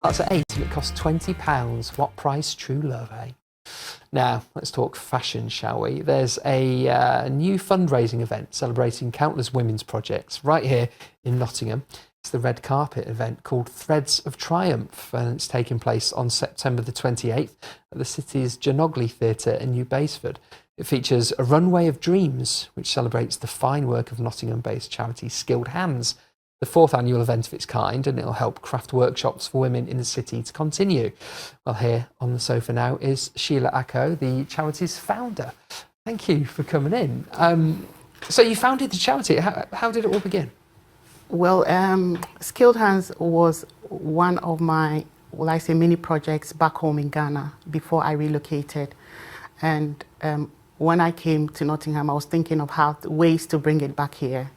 That's at 8 and it costs £20. What price? True love, eh? Now, let's talk fashion, shall we? There's a new fundraising event celebrating countless women's projects right here in Nottingham. It's the red carpet event called Threads of Triumph, and it's taking place on September the 28th at the city's Janogly Theatre in New Basford. It features a runway of dreams, which celebrates the fine work of Nottingham-based charity Skilled Hands, the fourth annual event of its kind, and it'll help craft workshops for women in the city to continue. Well, here on the sofa now is SHEILA Acko, the charity's founder. Thank you for coming in. So you founded the charity. How did it all begin? Well, Skilled Hands was one of my, mini projects back home in Ghana before I relocated. And when I came to Nottingham, I was thinking of ways to bring it back here.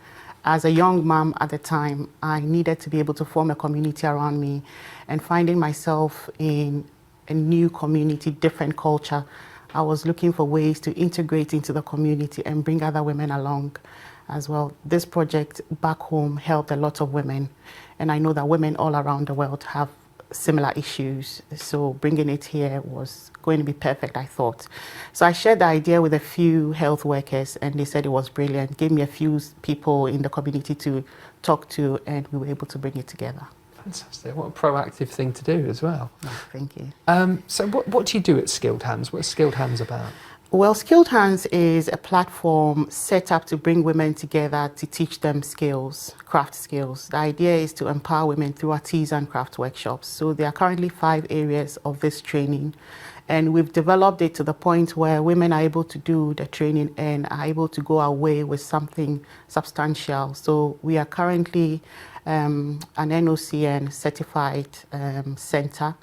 As a young mom at the time, I needed to be able to form a community around me, and finding myself in a new community, different culture, I was looking for ways to integrate into the community and bring other women along as well. This project back home helped a lot of women, and I know that women all around the world have similar issues, so bringing it here was going to be perfect, I thought. So I shared the idea with a few health workers, and they said it was brilliant, gave me a few people in the community to talk to, and we were able to bring it together. Fantastic. What a proactive thing to do as well. Oh, thank you. So what do you do at Skilled Hands? What's Skilled Hands about? Well, Skilled Hands is a platform set up to bring women together to teach them skills, craft skills. The idea is to empower women through artisan craft workshops. So there are currently 5 areas of this training, and we've developed it to the point where women are able to do the training and are able to go away with something substantial. So we are currently an NOCN certified center,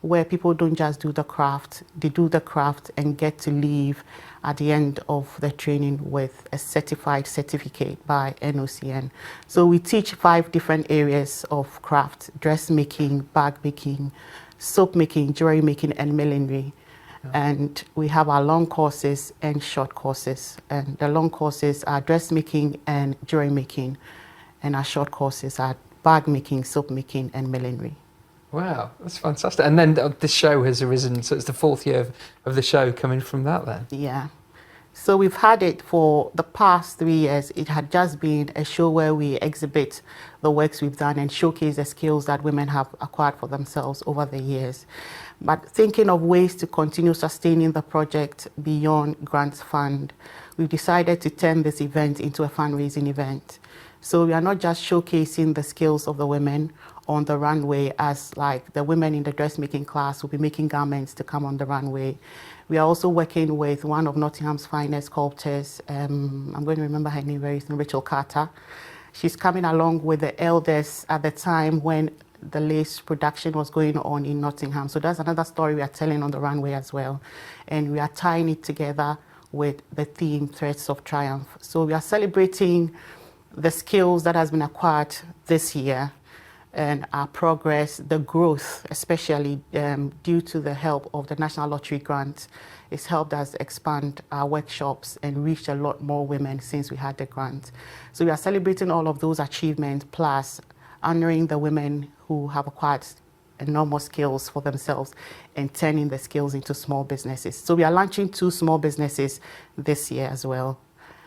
where people don't just do the craft, they do the craft and get to leave at the end of the training with a certified certificate by NOCN. So we teach 5 different areas of craft: dressmaking, bag making, soap making, jewelry making, and millinery. Yeah. And we have our long courses and short courses. And the long courses are dressmaking and jewelry making, and our short courses are bag making, soap making, and millinery. Wow, that's fantastic. And then this show has arisen, so it's the 4th year of the show coming from that then? Yeah. So we've had it for the past 3 years. It had just been a show where we exhibit the works we've done and showcase the skills that women have acquired for themselves over the years. But thinking of ways to continue sustaining the project beyond grants fund, we've decided to turn this event into a fundraising event. So we are not just showcasing the skills of the women on the runway, as like the women in the dressmaking class will be making garments to come on the runway. We are also working with one of Nottingham's finest sculptors. I'm going to remember her name very soon, Rachel Carter. She's coming along with the elders at the time when the lace production was going on in Nottingham. So that's another story we are telling on the runway as well. And we are tying it together with the theme Threads of Triumph. So we are celebrating the skills that has been acquired this year, and our progress, the growth, especially due to the help of the National Lottery grant, it's helped us expand our workshops and reach a lot more women since we had the grant. So we are celebrating all of those achievements, plus honoring the women who have acquired enormous skills for themselves and turning the skills into small businesses. So we are launching 2 small businesses this year as well.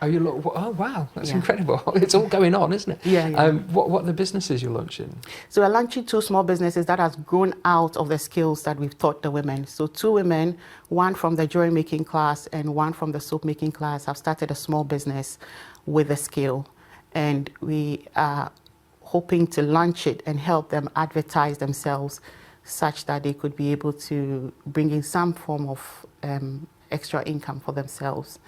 Oh wow, that's incredible. It's all going on, isn't it? Yeah. What are the businesses you're launching? So we're launching 2 small businesses that has grown out of the skills that we've taught the women. So 2 women, one from the jewelry making class and one from the soap making class, have started a small business with a skill. And we are hoping to launch it and help them advertise themselves such that they could be able to bring in some form of extra income for themselves.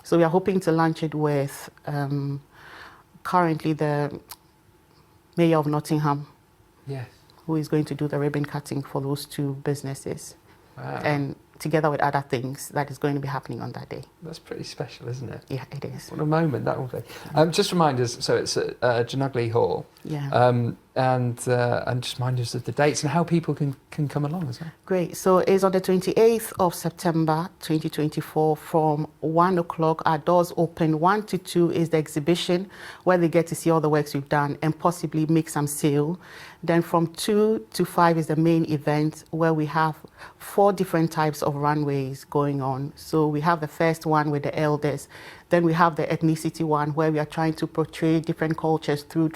So we are hoping to launch it with currently the Mayor of Nottingham, yes, who is going to do the ribbon cutting for those 2 businesses. Wow. And together with other things that is going to be happening on that day. That's pretty special, isn't it? Yeah, it is. What a moment that will be. Just remind us, so it's at Janogly Hall. Yeah. and just remind us of the dates and how people can come along as well. Great. So it's on the 28th of September 2024 from 1 o'clock. Our doors open. 1 to 2 is the exhibition where they get to see all the works we've done and possibly make some sale. Then from 2 to 5 is the main event where we have 4 different types of runways going on. So we have the first one with the elders. Then we have the ethnicity one where we are trying to portray different cultures through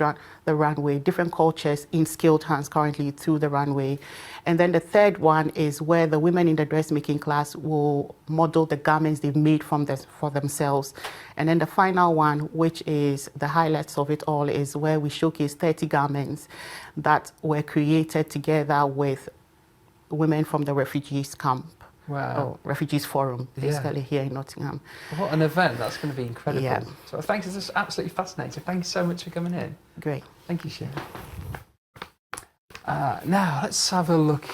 the runway, different cultures in skilled hands currently through the runway. And then the third one is where the women in the dressmaking class will model the garments they've made for themselves. And then the final one, which is the highlights of it all, is where we showcase 30 garments that were created together with women from the refugees camp. Wow. Refugees Forum, basically, here in Nottingham. What an event. That's going to be incredible. Yeah. So thanks. This is absolutely fascinating. Thank you so much for coming in. Great. Thank you, SHEILA. Now, let's have a look